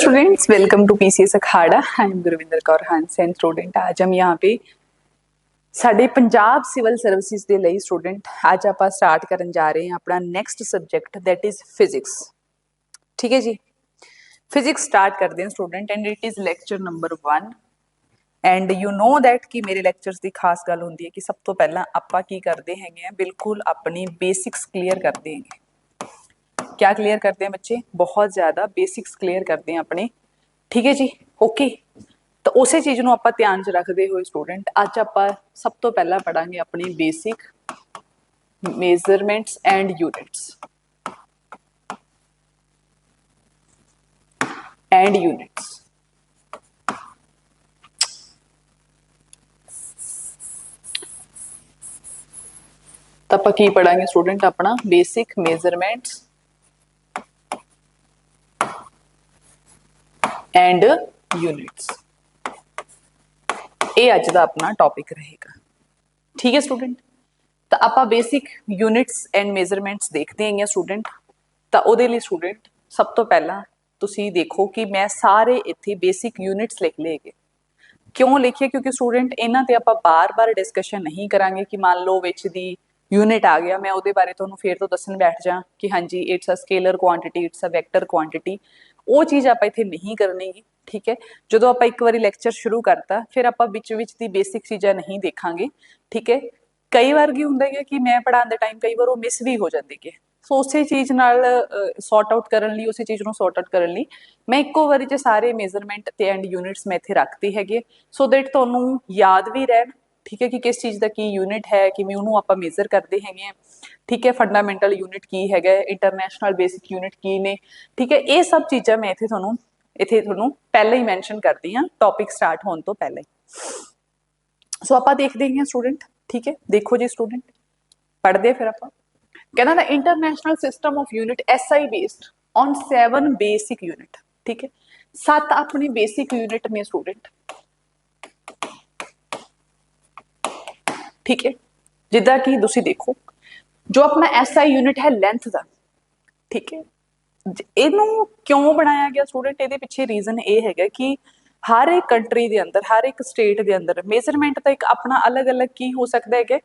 Students, welcome to PCS Akhada. I am Gurvinder Kaur Hans and student. आज हम यहाँ पे साडे पंजाब सिविल सर्विसेज के लिए स्टूडेंट आज आप स्टार्ट करन जा रहे हैं अपना next subject that is physics. ठीक है जी, फिजिक्स स्टार्ट करते हैं student and it is lecture number 1। And you know that कि मेरे लैक्चरस की खास गल होंदी है कि सब तो पहला आपां की करते हैं, बिल्कुल अपनी बेसिक्स क्लीयर करते हैं। क्या क्लियर करते हैं बच्चे? बहुत ज़्यादा बेसिक्स क्लीयर करते हैं अपने। ठीक है जी, ओके। तो उस चीज़ को आप ध्यान च रखते हुए स्टूडेंट अज आप सब तो पहला पढ़ांगे अपनी बेसिक मेजरमेंट्स एंड यूनिट्स तो आप की पढ़ांगे स्टूडेंट अपना बेसिक मेजरमेंट्स एंड यूनिट्स। ये अज का अपना टॉपिक रहेगा। ठीक है स्टूडेंट, तो आप बेसिक यूनिट्स एंड मेजरमेंट्स देखते हैं स्टूडेंट। तो उहदे लई स्टूडेंट सब तो पहला तुसी देखो कि मैं सारे इत्थे बेसिक यूनिट्स लिख ले गए। क्यों लिखे? क्योंकि स्टूडेंट इन्हां ते आपां बार-बार डिस्कशन नहीं करांगे कि मान लो विच दी यूनिट आ गया मैं उहदे बारे तुहानूं फिर तो दस्सण बैठ जा कि हाँ जी it's a scalar quantity, it's a vector quantity. वो चीज़ आपां इत्थे नहीं करनी गी। ठीक है, जो आप एक बार लैक्चर शुरू करता फिर आप विच दी बेसिक चीज़ां नहीं देखांगे। ठीक है, कई बार की होंदा है कि मैं पढ़ाने टाइम कई बार वो मिस भी हो जाती है। सो उस चीज़ नाल सॉर्ट आउट करने लई, उस चीज़ को सॉर्ट आउट करने लई मैं इक्को बारी च सारे मेजरमेंट ते एंड यूनिट्स मैं इत्थे रखते हैगे सो दैट तुहानूं याद भी रहन। ठीक है, कि किस चीज़ का की यूनिट है, किवें उहनूं आपां मेजर करते हैं। ठीक है, फंडामेंटल यूनिट की है, इंटरनेशनल बेसिक यूनिट की ने। ठीक है, ये सब चीज़ां मैं इत्थे तुहानूं पहले ही मैंशन करती हाँ टॉपिक स्टार्ट होने तो पहले ही। सो आपां देखते हैं स्टूडेंट। ठीक है, देखो जी स्टूडेंट पढ़ते फिर आप कहना the international system of unit SI based on 7 basic unit. ठीक है, 7 अपनी बेसिक यूनिट ने स्टूडेंट। ठीक है, जिदा कि तुसी देखो जो अपना SI यूनिट है लेंथ का। ठीक है, इनू क्यों बनाया गया स्टूडेंट? ये पिछे रीजन ये है कि हर एक कंट्री के अंदर, हर एक स्टेट के अंदर मेजरमेंट का एक अपना अलग अलग की हो सकता है,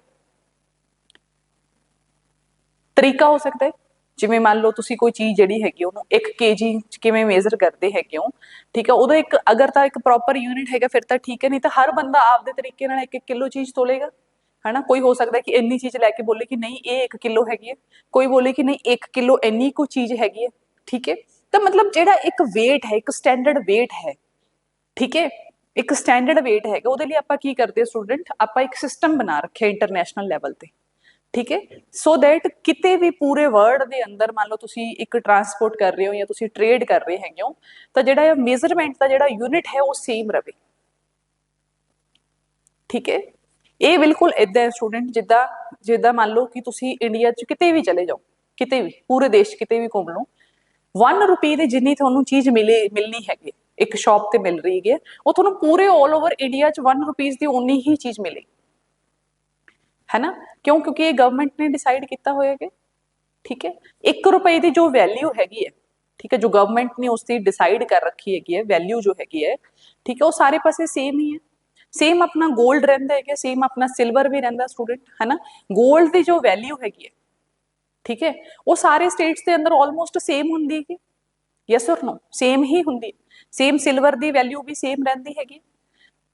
तरीका हो सकता है। जिमें मान लो तुसी कोई चीज़ जिहड़ी हैगी उहनूं 1 kg किवें मेजर करते हैगे हो। ठीक है, उहदा एक अगर तो एक प्रॉपर यूनिट हैगा फिर तो ठीक है, नहीं तो हर बंदा आपदे तरीके नाल 1-1 किलो चीज़ तोलेगा। है ना, कोई हो सकता है कि इन्नी चीज़ लैके बोले कि नहीं ये 1 किलो हैगी है, कोई बोले कि नहीं 1 किलो इन्नी को चीज़ हैगी है। ठीक है, तो मतलब जिहड़ा एक वेट है, एक स्टैंडर्ड वेट है। ठीक है, एक स्टैंडर्ड वेट है, उहदे लई आपां की करदे स्टूडेंट, आपां एक सिस्टम बना रखिया इंटरनेशनल लैवल ते। ठीक है, सो दैट किते भी पूरे वर्ल्ड के अंदर मान लो तुसी एक ट्रांसपोर्ट कर रहे हो या तुसी ट्रेड कर रहे हैगे हो तो जिहड़ा मेजरमेंट का जिहड़ा यूनिट है वो सेम रहे। ठीक है, ये बिल्कुल इदा है स्टूडेंट जिदा जिदा मान लो कि तुसी इंडिया च किते भी चले जाओ, किते भी पूरे देश किते भी घूम लो, 1 रुपये की जिन्नी तुहानूं चीज़ मिलनी हैगी एक शॉप ते मिल रही है वो तुहानूं पूरे ऑल ओवर इंडिया च 1 रुपीज़ की उन्नी ही चीज़ मिलेगी। है ना, क्यों? क्योंकि ये गवर्नमेंट ने डिसाइड किया होया है। ठीक है, 1 रुपये की जो वैल्यू हैगी है, ठीक है, जो गवर्नमेंट ने उसकी डिसाइड कर रखी है वैल्यू जो हैगी है, ठीक है, वो सारे पासे सेम ही है। सेम अपना गोल्ड रहिंदा है, सेम अपना सिल्वर भी रहिंदा स्टूडेंट। है ना, गोल्ड की जो वैल्यू हैगी है, ठीक है, वो सारे स्टेट्स के अंदर ऑलमोस्ट सेम हुंदी है। यस और नो, सेम ही हुंदी। सेम सिल्वर की वैल्यू भी सेम रहिंदी हैगी।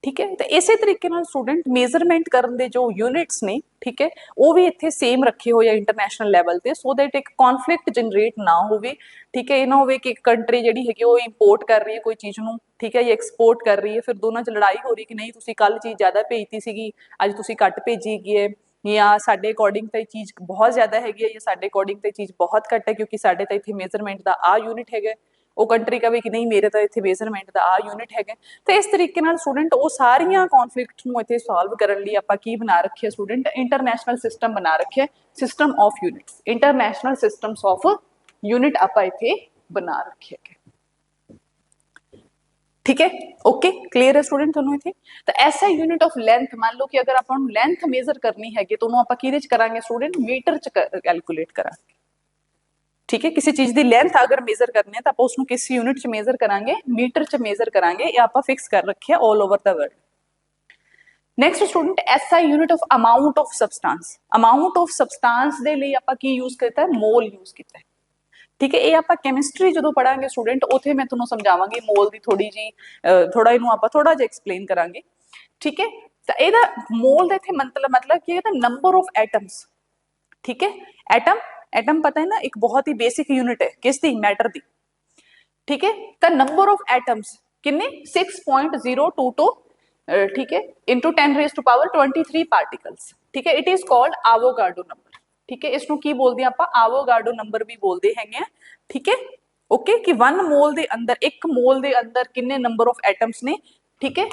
ठीक है, तो इस तरीके नाल स्टूडेंट मेजरमेंट करन दे जो यूनिट्स ने, ठीक है, वो भी इत्थे सेम रखे हुए इंटरनेशनल लैवल ते सो दैट एक कॉन्फ्लिक्ट जनरेट ना होवे। ठीक है, ये ना होवे कि एक कंट्री जिहड़ी हैगी वो इंपोर्ट कर रही है कोई चीज़ नूं, ठीक है, या एक्सपोर्ट कर रही है, फिर दोनों च लड़ाई हो रही कि नहीं तुसीं कल चीज़ ज़्यादा भेजती सीगी अज तुसीं घट भेजी हैगी है, या साडे अकॉर्डिंग तो चीज़ बहुत ज़्यादा हैगी है या साडे अकॉर्डिंग तो चीज़ बहुत घट है क्योंकि साडे तो इत्थे मेजरमेंट का आ यूनिट हैगा। वो कंट्री कहे कि नहीं मेरे तो इत्थे मेजरमेंट का आ यूनिट है। तो इस तरीके नाल स्टूडेंट वो सारियां कॉन्फ्लिक्ट नूं इत्थे सॉल्व करन लई आपां की बना रखिए स्टूडेंट इंटरनेशनल सिस्टम बना रखिए, system of units, international systems of unit आपां इत्थे बना रखे। ठीक है, ओके, क्लीयर है स्टूडेंट तुहानूं इत्थे? तो ऐसा यूनिट ऑफ लेंथ मान लो कि अगर आपां नूं लेंथ मेजर करनी हैगी तो उहनूं आपां किहदे च करांगे स्टूडेंट? मीटर च कैलकुलेट करांगे। ठीक है, किसी चीज की लेंथ अगर मेजर करनी है तो आप उसको किस यूनिट च मेजर करांगे, मीटर च मेजर करांगे, ये आप फिक्स कर रखे all over the world. Next student SI unit of amount of substance, amount of substance ਦੇ ਲਈ ਆਪਾਂ ਕੀ ਯੂਜ਼ ਕੀਤਾ ਹੈ, ਮੋਲ ਯੂਜ਼ ਕੀਤਾ ਹੈ। ठीक है, ये आप केमिस्ट्री जो पढ़ांगे स्टूडेंट उथे मैं तुहानू समझावांगी मोल की थोड़ी जी थोड़ा इनू आप थोड़ा जिहा एक्सप्लेन करांगे। ठीक है, तो ਇਹਦਾ मोल ਦਾ इथे मतलब की है नंबर ऑफ एटम्स। ठीक है, एटम एटम पता है ना एक बहुत ही बेसिक यूनिट है किसदी, मैटर दी। ठीक है, तो नंबर ऑफ एटम्स किन्ने 6.022 ठीक है इंटू 10⁻⁻23 पार्टिकल्स। ठीक है, it is called Avogadro number. ठीक है, इसको की बोलते हैं आप आवोगाड्रो नंबर भी बोलते हैं। ठीक है, ओके, कि 1 मोल दे अंदर, 1 मोल दे अंदर किन्ने नंबर ऑफ एटम्स ने। ठीक है,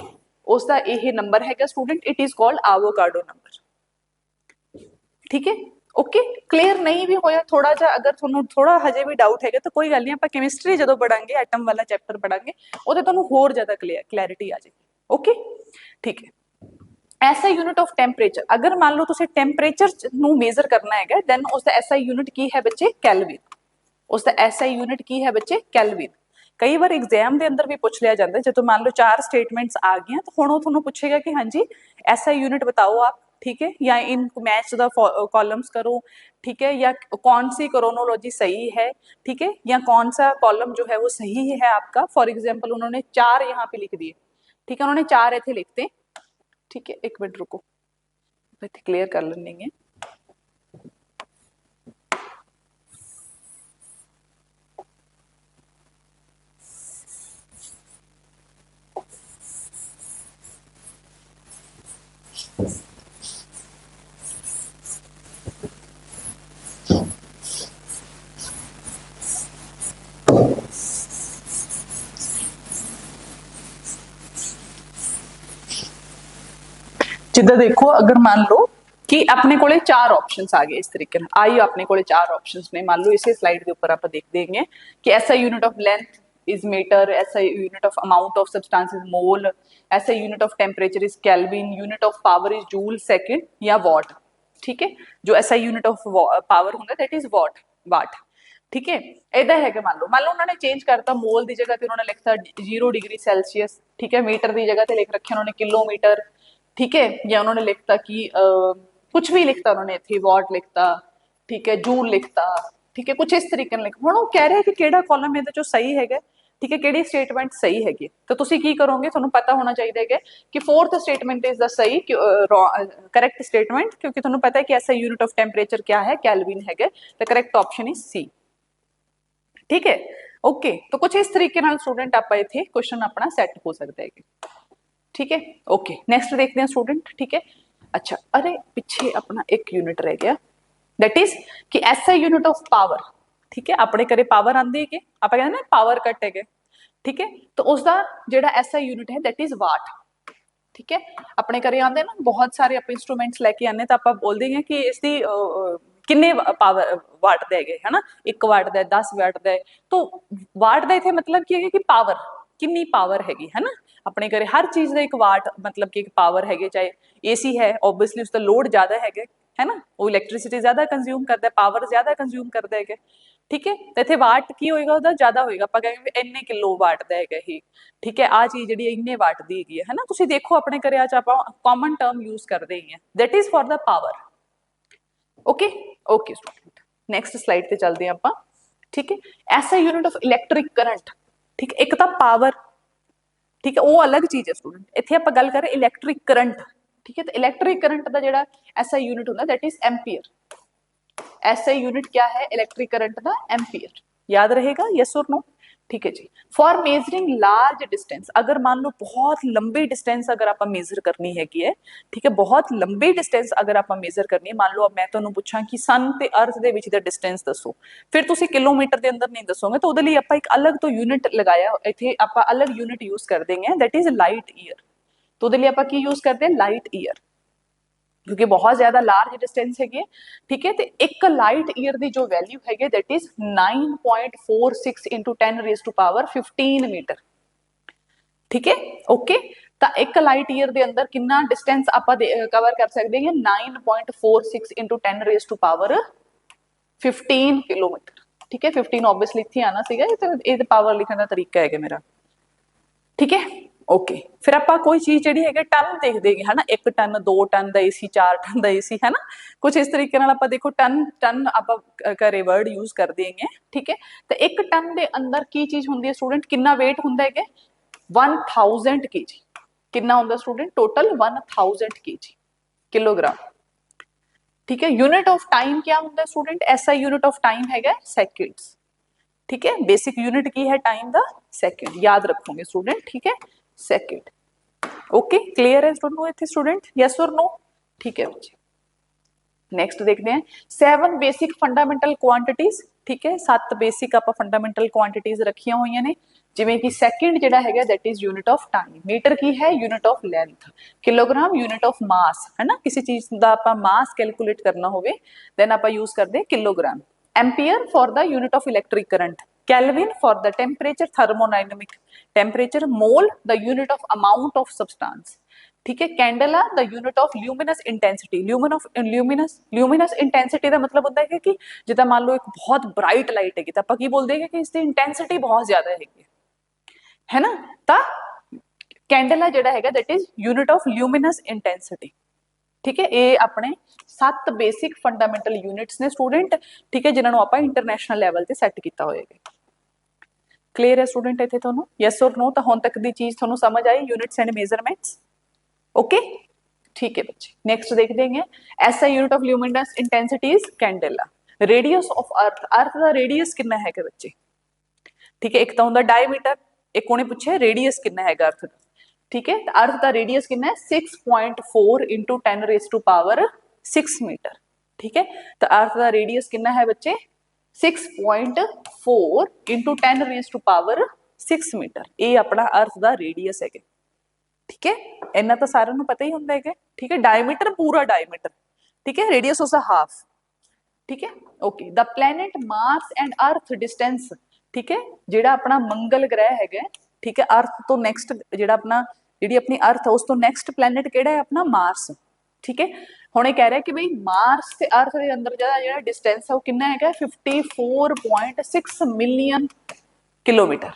उसका यह नंबर है student, it is called Avogadro number. ठीक है, ओके, क्लीयर नहीं भी होया थोड़ा जा, अगर तुहानू थोड़ा हजे भी डाउट है तो कोई गल नहीं, आप केमिस्ट्री जो पढ़ांगे एटम वाला चैप्टर पढ़ांगे उहदे तुहानू होर ज्यादा क्लैरिटी आ जाएगी। ओके, ठीक है, ऐसा यूनिट ऑफ टेंपरेचर, अगर मान लो तुसीं टेंपरेचर नू मेजर करना है दैन उसका ऐसा यूनिट की है बच्चे, कैलविन। उसका ऐसा यूनिट की है बच्चे, कैलविन। कई बार एग्जाम के अंदर भी पूछ लिया जाता है, जो मान लो 4 स्टेटमेंट्स आ गई तो हुण तुहानू पूछेगा कि हाँ जी ऐसा यूनिट बताओ आप। ठीक है, या इन मैच द कॉलम्स करो। ठीक है, या कौन सी क्रोनोलॉजी सही है। ठीक है, या कौन सा कॉलम जो है वो सही है आपका। फॉर एग्जाम्पल उन्होंने 4 यहाँ पे लिख दिए। ठीक है, उन्होंने 4 इतने लिखते। ठीक है, एक मिनट रुको, इतने क्लियर कर लेंगे। जिदा देखो, अगर मान लो कि अपने को 4 ऑप्शंस आ गए इस तरीके से, आई अपने को 4 ऑप्शंस ने, मान लो इसे स्लाइड के ऊपर आप देख देंगे कि ऐसा unit of length is metre, ऐसा unit of amount of substance is mole, ऐसा unit of temperature is kelvin, unit of power is joule second या वॉट। ठीक है, जो ऐसा यूनिट ऑफ पावर होंगे दैट इज वॉट, वाट। ठीक है, इदा है कि मान लो उन्होंने चेंज करता, मोल की जगह उन्होंने लिखता 0 डिग्री सेल्सियस। ठीक है, मीटर की जगह लिख रखे उन्होंने किलोमीटर। ठीक है, या उन्होंने लिखता कि कुछ भी लिखता उन्होंने इतने वॉट लिखता। ठीक है, जूल लिखता। ठीक है, कुछ इस तरीके लिख, हुण वो कह रहे हैं कि केड़ा कॉलम इहदे चों सही है। ठीक है, केड़ी स्टेटमेंट सही हैगी, तो तुसीं की करोगे, तुहानूं पता होना चाहिए है कि 4th स्टेटमेंट इज द सही करेक्ट स्टेटमेंट, क्योंकि तुहानूं पता है कि ऐसा यूनिट ऑफ टेंपरेचर क्या है, कैल्विन है। The correct option is C. ठीक है, ओके, तो कुछ इस तरीके नाल स्टूडेंट आप इत्थे क्वेश्चन अपना सैट हो सकता है। ठीक है, ओके, नेक्स्ट देखते हैं स्टूडेंट। ठीक है, अच्छा, अरे पीछे अपना एक यूनिट रह गया, दैट इज कि ऐसा यूनिट ऑफ पावर। ठीक है, अपने घरे पावर आंदी है, आप कहते ना पावर कट है। ठीक है, तो उसका जो ऐसा यूनिट है दैट इज वाट। ठीक है, अपने घरे आते ना बहुत सारे आप इंस्ट्रूमेंट्स लैके आने, तो आप बोलते हैं कि इसकी किन्ने पावर वाट दे गए है ना, 1 वाट का, 10 वाट का। तो वाट का इतने मतलब की है कि पावर किन्नी पावर हैगी है ना। अपने घरे हर चीज़ का एक वाट मतलब कि एक पावर है, चाहे एसी है ओबवियसली उसका लोड ज़्यादा है ना, वो इलैक्ट्रिसिटी ज़्यादा कंज्यूम करता है, पावर ज़्यादा कंज्यूम करता है। ठीक है, तो इतने वाट की होएगा उसका ज़्यादा होएगा, आप कहेंगे इन्ने किलो वाट का है ही। ठीक है, आ चीज़ जी इन्ने वाट की है ना, तुसीं देखो अपने घरे आज आप कॉमन टर्म यूज करते ही हैं, that is for the power. Okay, okay student, next slide पे चलते हैं आप। ठीक है, ऐसा यूनिट ऑफ इलैक्ट्रिक करंट। ठीक है, एक तो पावर। ठीक है, वो अलग चीज़ है स्टूडेंट, इतने आप गल करें इलैक्ट्रिक करंट। ठीक है, तो इलैक्ट्रिक करंट का जो ऐसा यूनिट होता दैट इज एम्पीयर। ऐसा यूनिट क्या है इलैक्ट्रिक करंट का, एम्पीयर। याद रहेगा, यस और नो। ठीक है जी, फॉर मेजरिंग लार्ज डिस्टेंस, अगर मान लो बहुत लंबी डिस्टेंस अगर आप मेजर करनी है। ठीक है, बहुत लंबी डिस्टेंस अगर आप मेजर करनी है, मान लो अब मैं तुहानू पूछा कि सन ते अर्थ दे विच दा डिस्टेंस दसो, फिर तुसीं किलोमीटर के अंदर नहीं दसोगे, तो उहदे लई आपां एक अलग तो यूनिट लगाया, इत्थे आपां अलग यूनिट यूज कर देंगे, दैट इज लाइट ईयर। तो उहदे लई आपां की यूज करते हैं, लाइट ईयर, क्योंकि बहुत ज्यादा लार्ज डिस्टेंस है। ठीक है, तो एक लाइट ईयर की जो वैल्यू है दैट इज 9.46 इंटू 10⁻15 मीटर। ठीक है, ओके, तो एक लाइट ईयर के अंदर कितना डिस्टेंस आप कवर कर सकते हैं, 9.46 इंटू 10⁻15 किलोमीटर। ठीक है 15 ऑब्वियसली इत्थे आना सीगा, ये पावर लिखने का तरीका है मेरा, ठीक है ओके। फिर आप कोई चीज जी है टन देखते हैं है ना, 1 टन 2 टन का एसी 4 टन का एसी है ना, कुछ इस तरीके आप देखो टन टन आप घरे वर्ड यूज कर देंगे, ठीक है। तो 1 टन के अंदर की चीज होंगी है स्टूडेंट, कितना वेट होंगे है 1000 kg, कितना होंगे स्टूडेंट टोटल 1000 kg किलोग्राम, ठीक है। यूनिट ऑफ टाइम क्या होंगे स्टूडेंट, ऐसा यूनिट ऑफ टाइम है सेकंड्स, ठीक है। बेसिक यूनिट की है टाइम का सेकंड, याद रखोगे स्टूडेंट, ठीक है सेकंड, ओके क्लियर है स्टूडेंट, स्टूडेंट यस और नो, ठीक है बच्चे। नेक्स्ट देखते हैं 7 बेसिक फंडामेंटल क्वांटिटीज, ठीक है 7 बेसिक आप फंडामेंटल क्वांटिटीज रखिया हुई ने, जिमें कि सेकंड जिहड़ा है that is unit of time, metre की है unit of length, kilogram unit of mass है ना, किसी चीज का आप मास कैलकुलेट करना होवे देन आप यूज करते हैं kilogram, ampere for the unit of electric current, kelvin for the temperature thermodynamic temperature, mole the unit of amount of substance, ठीक है। Candela the unit of luminous intensity, luminous intensity का मतलब होता है कि जिदा मान लो एक बहुत ब्राइट लाइट है तो आप की बोलते हैं कि इसकी इंटेंसिटी बहुत ज्यादा है ना, तो कैंडला जिहड़ा है that is unit of luminous intensity, ठीक है। ये अपने 7 बेसिक फंडामेंटल यूनिट्स ने स्टूडेंट, ठीक है, जिन्होंने आप इंटरनेशनल लैवल से सैट किया होएगा, क्लीयर है स्टूडेंट इत्थे तुहानू यस और नो, तो हुण तक दी चीज तुहानू समझ आई यूनिट्स एंड मेजरमेंट्स, ओके ठीक है बच्चे। नेक्स्ट देखते हैं ऐसा unit of luminous intensity is candela, radius of Earth, Earth का रेडियस कितना है बच्चे, ठीक है। एक तो होंदा डायमीटर, एक उन्हें पूछे रेडियस कितना है अर्थ का, ठीक है। तो अर्थ का रेडियस कितना है 6.4 into 10 raise to power 6 metre, ठीक है। तो अर्थ का रेडियस कितना है बच्चे 6.4 into 10 raise to power 6 metre, ये अपना अर्थ का रेडियस है, ठीक है। इन्ना तो सारे पता ही होंगे है, ठीक है। डायमीटर पूरा डायमीटर, ठीक है, रेडियस उसका हाफ, ठीक है okay. The planet Mars and earth distance, ठीक है, जेड़ा अपना मंगल ग्रह है, ठीक है, अर्थ तो नैक्सट जेड़ा अपना जी अपनी अर्थ है उस तो नैक्सट प्लैनेट केड़ा है अपना मार्स, ठीक है। हुण ये कह रहा है कि भाई मार्स से अर्थ के अंदर जो डिस्टेंस है वो कितना है 54.6 मिलियन किलोमीटर,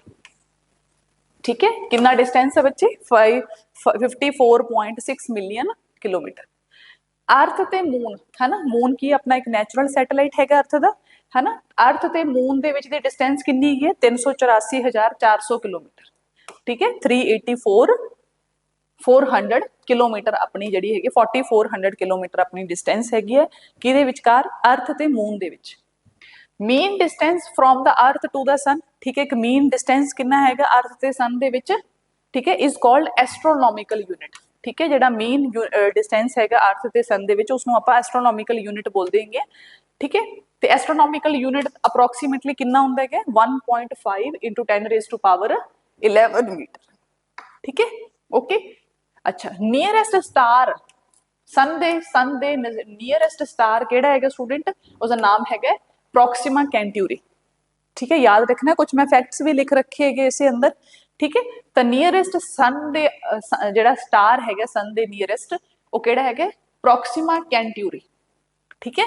ठीक है। कितना डिस्टेंस है बच्चे 54.6 मिलियन किलोमीटर। अर्थ ते मून है ना, मून की अपना एक नैचुरल सैटेलाइट है अर्थ का है ना, अर्थ ते मून दे विच दी डिस्टेंस कितनी है 384,400 किलोमीटर, ठीक है 400 किलोमीटर अपनी जड़ी है 4400 किलोमीटर अपनी डिस्टेंस हैगी है किहदे विचकार अर्थ ते मून दे विच। Mean distance from the Earth to the sun, ठीक है, एक मीन डिस्टेंस कितना है अर्थ ते सन दे विच, ठीक है, इज कॉल्ड एस्ट्रोनॉमिकल यूनिट, ठीक है। जिहड़ा मीन डिस्टेंस है अर्थ ते सन दे विच उसनूं आपां एस्ट्रोनॉमिकल यूनिट बोल देंगे, ठीक है। ते एस्ट्रोनॉमिकल यूनिट अप्रोक्सीमेटली कितना हुंदा है 1.5 into 10 raise to power 11 metre, ठीक है ओके। अच्छा नियरेस्ट स्टार सन दे नियरेस्ट स्टार केड़ा है स्टूडेंट, उसका नाम है प्रॉक्सिमा कैंट्यूरी, ठीक है। याद रखना कुछ मैं फैक्ट्स भी लिख रखे है इसे अंदर, ठीक है। तो नियरेस्ट सन दे जेड़ा स्टार है सन दे नियरेस्ट वो केड़ा है प्रॉक्सिमा कैंट्यूरी, ठीक है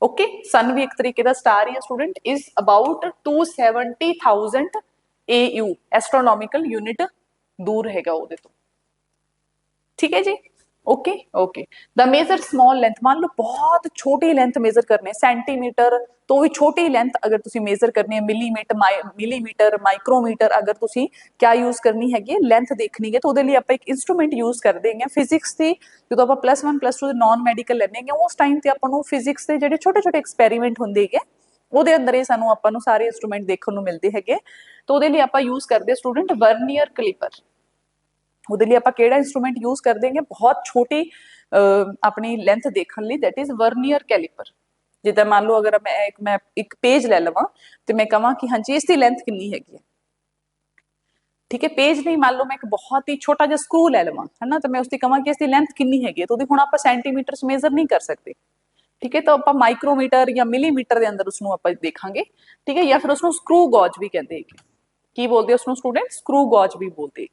ओके। सन भी एक तरीके का स्टार ही है student, is about 270,000 AU astronomical unit दूर है ਉਹਦੇ ਤੋਂ, ठीक है जी okay okay. The measure small length, मान लो बहुत छोटी लेंथ मेजर करने सेंटीमीटर तो भी छोटी लेंथ अगर तुसी मेजर करनी है मिलीमीटर माइक्रोमीटर अगर तुसी क्या यूज करनी है लेंथ देखनी है तो ਉਹਦੇ ਲਈ ਆਪਾਂ ਇੱਕ ਇਨਸਟਰੂਮੈਂਟ ਯੂਜ਼ ਕਰਦੇ ਹਾਂ ਫਿਜ਼ਿਕਸ ਦੀ, ਜਦੋਂ ਆਪਾਂ +1 +2 ਨॉन ਮੈਡੀਕਲ ਲੈਣੇ ਹੈਗੇ ਉਸ ਟਾਈਮ ਤੇ ਆਪਾਂ ਨੂੰ ਫਿਜ਼ਿਕਸ ਦੇ ਜਿਹੜੇ ਛੋਟੇ ਛੋਟੇ ਐਕਸਪੈਰੀਮੈਂਟ ਹੁੰਦੇ ਹੈਗੇ ਉਹਦੇ ਅੰਦਰ ਇਹ ਸਾਨੂੰ ਆਪਾਂ ਨੂੰ ਸਾਰੇ ਇਨਸਟਰੂਮੈਂਟ ਦੇਖਣ ਨੂੰ ਮਿਲਦੇ ਹੈਗੇ, ਤਾਂ ਉਹਦੇ ਲਈ ਆਪਾਂ ਯੂਜ਼ ਕਰਦੇ ਸਟੂਡੈਂਟ ਵਰਨੀਅਰ ਕੈਲੀਪਰ। ਉਹਦੇ ਲਈ ਆਪਾਂ ਕਿਹੜਾ ਇੰਸਟਰੂਮੈਂਟ ਯੂਜ਼ ਕਰਦੇ ਹਾਂ ਬਹੁਤ ਛੋਟੀ ਆਪਣੀ ਲੈਂਥ ਦੇਖਣ ਲਈ दैट इज ਵਰਨੀਅਰ ਕੈਲੀਪਰ। ਜਿੱਦਾਂ ਮੰਨ ਲਓ ਅਗਰ ਮੈਂ ਇੱਕ पेज ਲੈ ਲਵਾਂ ਤੇ ਮੈਂ ਕਹਾਂ ਕਿ ਹਾਂਜੀ ਇਸ ਦੀ ਲੈਂਥ ਕਿੰਨੀ ਹੈਗੀ ਹੈ, ठीक है। पेज नहीं मान लो मैं एक बहुत ही छोटा जिहा स्क्रू ले लवां है ना, तो मैं उसकी कहां कि इसकी लेंथ कितनी हैगी तो हुण आपां सेंटीमीटर च मेजर नहीं कर सकते, ठीक है। तो आपां माइक्रोमीटर या मिलीमीटर के अंदर उसनूं आपां देखांगे, ठीक है, या फिर उसनूं स्क्रू गॉज भी कहते हैं, की बोलते हैं उसनूं स्टूडेंट स्क्रू गॉज भी बोलते हैं।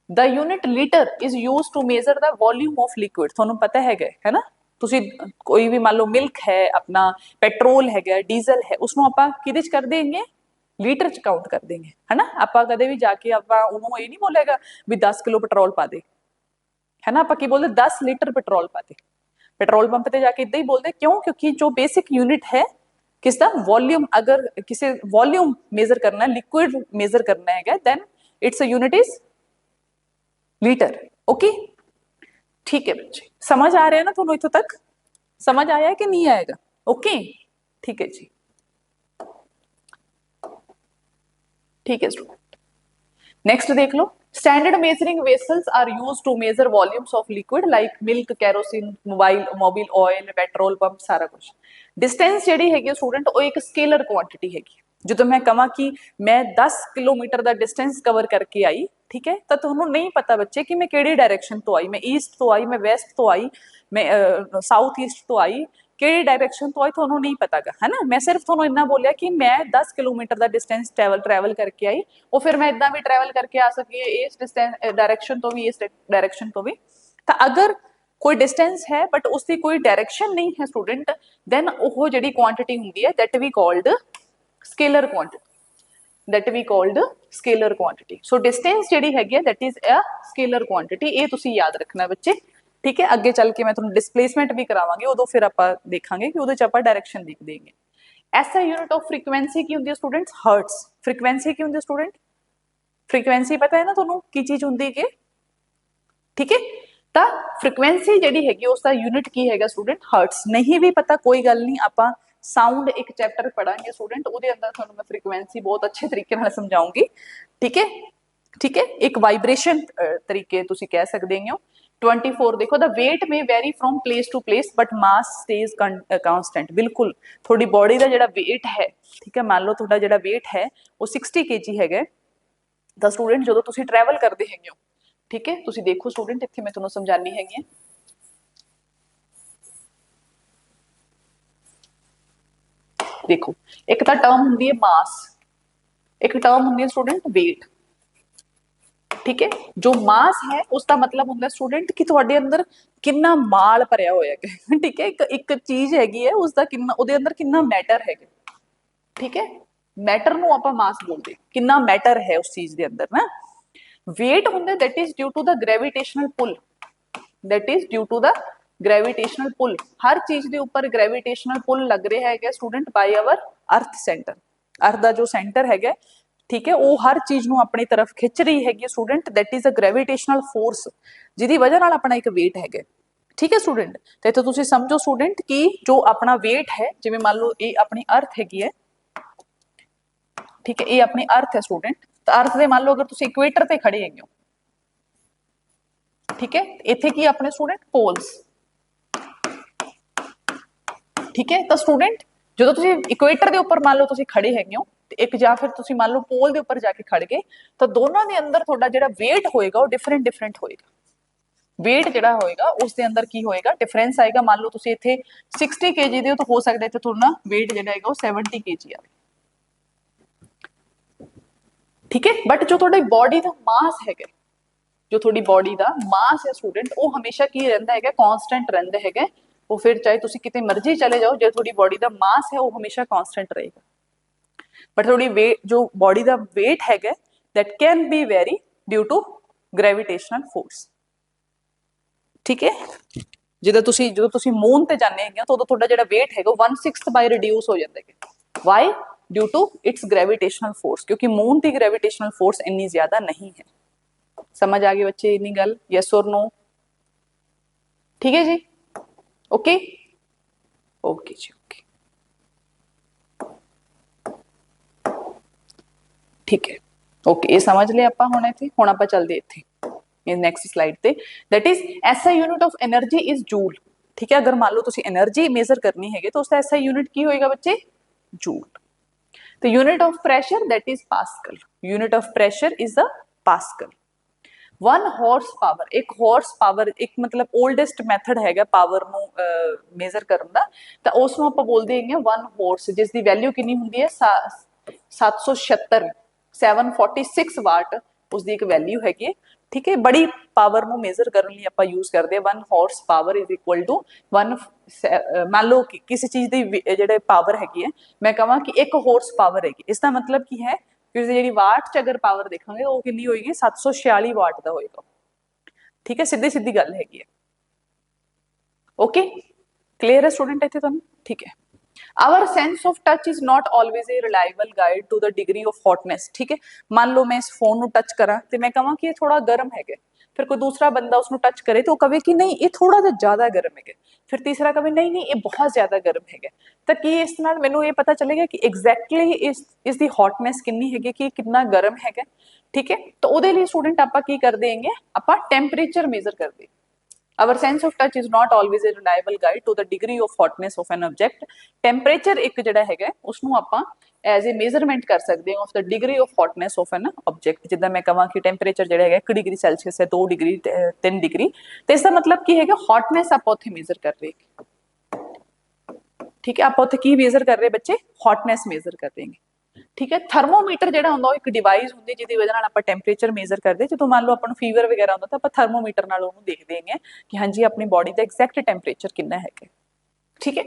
The unit litre is used to measure the volume of liquid, तुहानूं पता है ना ਤੁਸੀਂ ਕੋਈ ਵੀ ਮੰਨ ਲਓ ਮਿਲਕ ਹੈ, ਆਪਣਾ ਪੈਟਰੋਲ ਹੈਗਾ, ਡੀਜ਼ਲ ਹੈ, ਉਸਨੂੰ ਆਪਾਂ ਕਿਹਦੇ 'ਚ ਕਰ ਦੇਂਗੇ, ਲੀਟਰ 'ਚ ਕਾਊਂਟ ਕਰ ਦੇਂਗੇ, ਹਨਾ। ਆਪਾਂ ਕਦੇ ਵੀ ਜਾ ਕੇ ਆਪਾਂ ਉਹਨੂੰ ਇਹ ਨਹੀਂ ਬੋਲੇਗਾ ਵੀ 10 ਕਿਲੋ ਪੈਟਰੋਲ ਪਾ ਦੇ, है ना। ਆਪਾਂ ਕੀ ਬੋਲਦੇ 10 ਲੀਟਰ ਪੈਟਰੋਲ ਪਾ ਦੇ। ਪੈਟਰੋਲ ਪੰਪ ਤੇ ਜਾ ਕੇ ਇਦਾਂ ਹੀ ਬੋਲਦੇ, ਕਿਉਂ? ਕਿਉਂਕਿ ਜੋ ਬੇਸਿਕ यूनिट है किसका वॉल्यूम, अगर किसी वॉल्यूम मेजर करना है, लिक्विड मेजर करना है, then its unit is litre. Okay, ठीक है बच्चे, समझ आ रहे हैं ना थोड़ा इथों तक? समझ आया है कि नहीं आएगा? ओके, ठीक है जी, ठीक है स्टूडेंट। नेक्स्ट देख लो, standard measuring vessels are used to measure volumes of liquid like milk, kerosene, Mobil oil, petrol pump, सारा कुछ। डिस्टेंस ਜਿਹੜੀ ਹੈਗੀ स्टूडेंट ਉਹ ਇੱਕ स्केलर क्वांटिटी हैगी। ਜਦੋਂ मैं ਕਹਾਂ कि मैं 10 किलोमीटर ਦਾ डिस्टेंस कवर करके आई, ठीक है, ਤਾਂ ਤੁਹਾਨੂੰ नहीं पता बच्चे कि मैं ਕਿਹੜੀ डायरेक्शन तो आई, मैं ईस्ट तो आई, मैं वेस्ट तो आई, मैं साउथ ईस्ट तो आई, ਕਿਹੜੀ डायरेक्शन तो आई ਤੁਹਾਨੂੰ नहीं पता गा, है ना। मैं सिर्फ ਤੁਹਾਨੂੰ ਇੰਨਾ ਬੋਲਿਆ कि मैं 10 किलोमीटर ਦਾ डिस्टेंस ट्रैवल करके आई, ਉਹ ਫਿਰ मैं ਇਦਾਂ भी ट्रैवल करके आ सकी है इस डिस्टेंस डायरेक्शन तो भी, इस डायरेक्शन तो भी। ਤਾਂ अगर कोई डिस्टेंस है बट उसकी कोई डायरेक्शन नहीं है स्टूडेंट, देन वो जिहड़ी क्वांटिटी हुंदी है that we called scalar quantity, that we called scalar quantity. So distance जिहड़ी हैगी है that is a scalar quantity, ये तुसीं याद रखना बच्चे, ठीक है। अगे चल के मैं तुहानूं डिस्प्लेसमेंट भी करावांगी, उदों फिर आपां देखांगे कि उहदे च आपां डायरेक्शन लिख देंगे। ऐसा यूनिट ऑफ फ्रीक्वेंसी की हुंदी है स्टूडेंट्स, हर्ट्स। फ्रीक्वेंसी की हुंदी है स्टूडेंट, फ्रीक्वेंसी पता है ना तुहानूं की चीज हुंदी है, ठीक है। ਤਾਂ फ्रीक्वेंसी ਜਿਹੜੀ ਹੈਗੀ ਉਸ ਦਾ यूनिट ਕੀ ਹੈਗਾ स्टूडेंट, हर्ट्स। नहीं भी पता कोई गल नहीं, ਆਪਾਂ साउंड एक चैप्टर पढ़ांगे स्टूडेंट, ਉਹਦੇ ਅੰਦਰ ਤੁਹਾਨੂੰ मैं फ्रीक्वेंसी बहुत अच्छे तरीके ਨਾਲ समझाऊंगी, ठीक है, ठीक है। एक वाइब्रेशन तरीके ਤੁਸੀਂ ਕਹਿ ਸਕਦੇ ਹੋ। 24 देखो, the weight may vary from place to place but mass stays constant. बिल्कुल थोड़ी बॉडी का जिहड़ा वेट है, ठीक है, मान लो तुहाडा जिहड़ा वेट है वो 60 kg हैगा, ਤਾਂ स्टूडेंट ਜਦੋਂ ਤੁਸੀਂ ट्रैवल करते ਹੈਗੇ ਹੋ, ठीक है, तुसी देखो स्टूडेंट इत्थे मैं तुहानूं समझानी हैगी, देखो एक तो टर्म हुंदी है मास, एक टर्म हुंदी है स्टूडेंट वेट, ठीक है। जो मास है उसका मतलब हुंदा स्टूडेंट कि तुहाडे अंदर कितना माल भरिया होया है, ठीक है। एक चीज हैगी है उसका कितना, उहदे अंदर कितना मैटर है, ठीक है। मैटर नूं आपां मास बोलदे, कितना मैटर है उस चीज दे अंदर ना। वेट हुंदा that is due to the gravitational pull, that is due to the gravitational pull. हर चीज के ऊपर ग्रेविटेशनल पुल लग रहा है student by our Earth centre. Earth का जो सेंटर है, ठीक है, वो हर चीज नूं अपनी तरफ खिंच रही है student, that is a gravitational force, जिहदी वजह नाल अपना एक वेट है, ठीक है स्टूडेंट। तो इत्थे तुसीं समझो स्टूडेंट कि जो अपना वेट है, जिवें मान लो ये अपनी अर्थ हैगी है, ठीक है, ये अपनी अर्थ है स्टूडेंट। तो अर्थ दे मान लो अगर तुसीं इक्वेटर ते खड़े हैगे हो, ठीक है, इत्थे की अपने स्टूडेंट पोल्स, ठीक है। तो स्टूडेंट जो तुसीं इक्वेटर दे उपर मान लो तुसीं खड़े हैगे हो, एक या फिर तुसीं मान लो पोल दे उपर जाके खड़ गए, तो दोनों दे अंदर तुहाडा जिहड़ा वेट होएगा वो डिफरेंट डिफरेंट होएगा। वेट जिहड़ा होएगा उसके अंदर की होएगा, डिफरेंस आएगा। मान लो तुसीं इत्थे 60 kg दे हो, तो हो सकदा इत्थे तुहाडा वेट जिहड़ा हैगा वो 70 kg आवे, ठीक है। बट जो थोड़ी बॉडी का मास है, जो थोड़ी बॉडी का मास है स्टूडेंट, वो हमेशा की रहिंदा है, कांस्टेंट रहिंदा है। वो फिर चाहे तुसी किते मर्जी चले जाओ, जो थोड़ी बॉडी का मास है वो हमेशा कांस्टेंट रहेगा। बट थोड़ी वेट, जो बॉडी का वेट है that can be vary due to gravitational force, ठीक है। जो तुसी मून ते जाने हैं तो थोड़ा जिहड़ा वेट है 1/6 बाय रिड्यूस हो जाता है। Why? Due to its gravitational force, क्योंकि मून की ग्रेविटेशनल फोर्स इन्नी ज्यादा नहीं है। समझ आ गई बच्चे इन्नी गल? यस और नो? ठीक है जी, ओके ओके जी, ओके, ठीक है, ओके, ये समझ लिया आपां। हुण आपां चलदे इत्थे नैक्सट स्लाइड ते, दैट इज ऐसा unit of energy is joule, ठीक है। अगर मान लो तुसीं एनर्जी मेजर करनी है तो उसका ऐसा यूनिट की होएगा बच्चे, जूल। तो unit of pressure that is pascal, unit of pressure is the pascal. 1 horse power, एक हॉर्स पावर एक मतलब ओल्डेस्ट मैथड है पावर नूं मेजर करन दा, तां उस नूं आपां बोलदे हैं 1 हॉर्स, जिस दी वैल्यू कितनी हुंदी है 776 746 वाट, उसकी एक वैल्यू हैगी। ठीक है, बड़ी पावर ਨੂੰ ਮੇਜ਼ਰ ਕਰਨ ਲਈ ਆਪਾਂ ਯੂਜ਼ ਕਰਦੇ ਆ 1 horse power is equal to 1 ਮੰਨ ਲਓ ਕਿ ਕਿਸੇ ਚੀਜ਼ ਦੀ ਜਿਹੜੇ ਪਾਵਰ ਹੈਗੀ ਹੈ ਮੈਂ ਕਹਾਂ ਕਿ 1 ਹਾਰਸ ਪਾਵਰ ਹੈਗੀ ਇਸ ਦਾ ਮਤਲਬ ਕੀ ਹੈ ਕਿ ਉਸਦੀ ਜਿਹੜੀ ਵਾਟ ਚ ਅਗਰ ਪਾਵਰ ਦੇਖਾਂਗੇ ਉਹ ਕਿੰਨੀ ਹੋਏਗੀ 746 ਵਾਟ ਦਾ ਹੋਏਗਾ ਠੀਕ ਹੈ ਸਿੱਧੀ ਸਿੱਧੀ ਗੱਲ ਹੈਗੀ ਹੈ ओके क्लियर है स्टूडेंट इतने तुहानू ठीक है our sense of touch is not always a reliable guide to the degree of hotness ठीक है मान लो मैं इस फोन ਨੂੰ टच करा तो मैं कहां कि ये थोड़ा गर्म है फिर कोई दूसरा बंदा उसਨੂੰ टच करे तो कहे कि नहीं ये थोड़ा ਜਿਹਾ ਜ਼ਿਆਦਾ गर्म है फिर तीसरा कहे नहीं नहीं ये बहुत ਜ਼ਿਆਦਾ गर्म है ਤਾਂ ਕੀ ਇਸ ਨਾਲ ਮੈਨੂੰ ਇਹ ਪਤਾ ਚੱਲੇਗਾ ਕਿ ਐਗਜ਼ੈਕਟਲੀ ਇਸ ਦੀ ਹੌਟਨੈਸ ਕਿੰਨੀ ਹੈਗੀ ਕਿ ਕਿੰਨਾ ਗਰਮ ਹੈਗਾ ਠੀਕ ਹੈ ਤਾਂ ਉਹਦੇ ਲਈ ਸਟੂਡੈਂਟ ਆਪਾਂ ਕੀ ਕਰਦੇ ਹੈਗੇ ਆਪਾਂ ਟੈਂਪਰੇਚਰ ਮੇਜ਼ਰ ਕਰਦੇ Our sense of touch is not always a reliable guide to the degree of hotness of an object. Temperature ਇੱਕ ਜਿਹੜਾ ਹੈਗਾ ਉਸ ਨੂੰ ਆਪਾਂ as a measurement ਕਰ ਸਕਦੇ ਹਾਂ of the degree of hotness of an object. ਜਿੱਦਾਂ ਮੈਂ ਕਹਾਂ ਕਿ ਟੈਂਪਰੇਚਰ ਜਿਹੜਾ ਹੈਗਾ 1 ਡਿਗਰੀ ਸੈਲਸੀਅਸ ਹੈ 2 ਡਿਗਰੀ 3 ਡਿਗਰੀ ਤੇ ਇਸ ਦਾ ਮਤਲਬ ਕੀ ਹੈਗਾ hotness ਆਪਾਂ ਉੱਥੇ ਮੇਜ਼ਰ ਕਰ ਰਹੇ ਹਾਂ ਠੀਕ ਹੈ ਆਪਾਂ ਉੱਥੇ ਕੀ ਮੇਜ਼ਰ ਕਰ ਰਹੇ ਬੱਚੇ hotness ਮੇਜ਼ਰ ਕਰ ਰਹੇ ਹਾਂ ठीक है थर्मोमीटर ਜਿਹੜਾ ਹੁੰਦਾ ਉਹ ਇੱਕ ਡਿਵਾਈਸ ਹੁੰਦੀ ਜਿਹਦੀ ਵਜ੍ਹਾ ਨਾਲ ਆਪਾਂ ਟੈਂਪਰੇਚਰ ਮੇਜ਼ਰ ਕਰਦੇ ਜਦੋਂ ਮੰਨ ਲਓ ਆਪਾਂ ਨੂੰ ਫੀਵਰ ਵਗੈਰਾ ਹੁੰਦਾ ਤਾਂ ਆਪਾਂ ਥਰਮੋਮੀਟਰ ਨਾਲ ਉਹਨੂੰ ਦੇਖਦੇ ਹੈਗੇ ਕਿ ਹਾਂਜੀ ਆਪਣੀ ਬਾਡੀ ਦਾ ਐਗਜ਼ੈਕਟ ਟੈਂਪਰੇਚਰ ਕਿੰਨਾ ਹੈਗਾ ਠੀਕ ਹੈ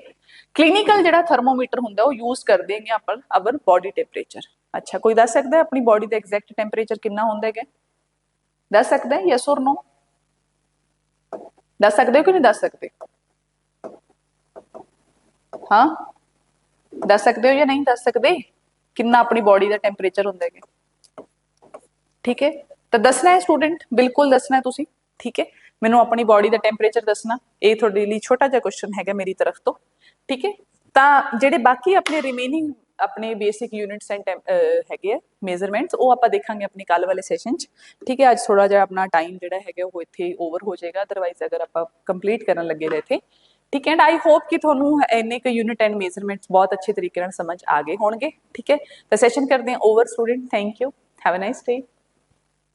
ਕਲੀਨਿਕਲ ਜਿਹੜਾ ਥਰਮੋਮੀਟਰ ਹੁੰਦਾ ਉਹ ਯੂਜ਼ ਕਰਦੇ ਹੈਗੇ ਆਪਾਂ ਆਵਰ ਬਾਡੀ ਟੈਂਪਰੇਚਰ ਅੱਛਾ ਕੋਈ ਦੱਸ ਸਕਦਾ ਆਪਣੀ ਬਾਡੀ ਦਾ ਐਗਜ਼ੈਕਟ ਟੈਂਪਰੇਚਰ ਕਿੰਨਾ ਹੁੰਦਾ ਹੈਗਾ ਦੱਸ ਸਕਦਾ ਹੈ ਯੈਸ অর ਨੋ ਦੱਸ ਸਕਦੇ ਹੋ ਕਿ ਨਹੀਂ ਦੱਸ ਸਕਦੇ ਹਾਂ ਦੱਸ ਸਕਦੇ ਹੋ ਜਾਂ ਨਹੀਂ ਦੱਸ ਸਕਦੇ ਕਿੰਨਾ ਆਪਣੀ ਬਾਡੀ ਦਾ ਟੈਂਪਰੇਚਰ ਹੁੰਦਾ ਹੈ ਠੀਕ ਹੈ ਤਾਂ ਦੱਸਣਾ ਹੈ ਸਟੂਡੈਂਟ ਬਿਲਕੁਲ ਦੱਸਣਾ ਹੈ ਤੁਸੀਂ ਠੀਕ ਹੈ ਮੈਨੂੰ ਆਪਣੀ ਬਾਡੀ ਦਾ ਟੈਂਪਰੇਚਰ ਦੱਸਣਾ ਇਹ ਤੁਹਾਡੇ ਲਈ ਛੋਟਾ ਜਿਹਾ ਕੁਐਸਚਨ ਹੈਗਾ ਮੇਰੀ ਤਰਫ ਤੋਂ ਠੀਕ ਹੈ ਤਾਂ ਜਿਹੜੇ ਬਾਕੀ ਆਪਣੇ ਰਿਮੇਨਿੰਗ ਆਪਣੇ ਬੇਸਿਕ ਯੂਨਿਟਸ ਐਂਡ ਹੈਗੇ ਆ ਮੇਜ਼ਰਮੈਂਟਸ ਉਹ ਆਪਾਂ ਦੇਖਾਂਗੇ ਆਪਣੀ ਕੱਲ ਵਾਲੇ ਸੈਸ਼ਨ 'ਚ ਠੀਕ ਹੈ ਅੱਜ ਥੋੜਾ ਜਿਹਾ ਆਪਣਾ ਟਾਈਮ ਜਿਹੜਾ ਹੈਗਾ ਉਹ ਇੱਥੇ ਓਵਰ ਹੋ ਜਾਏਗਾ ਅਦਰਵਾਈਜ਼ ਅਗਰ ਆਪਾਂ ਕੰਪਲੀਟ ਕਰਨ ਲੱਗੇ ਰਹੇ ਥੇ ठीक है एंड आई होप कि थोनू इन्ने क यूनिट एंड मेजरमेंट्स बहुत अच्छे तरीके समझ आ गए होंगे ठीक है तो सैशन करते हैं over student thank you have a nice day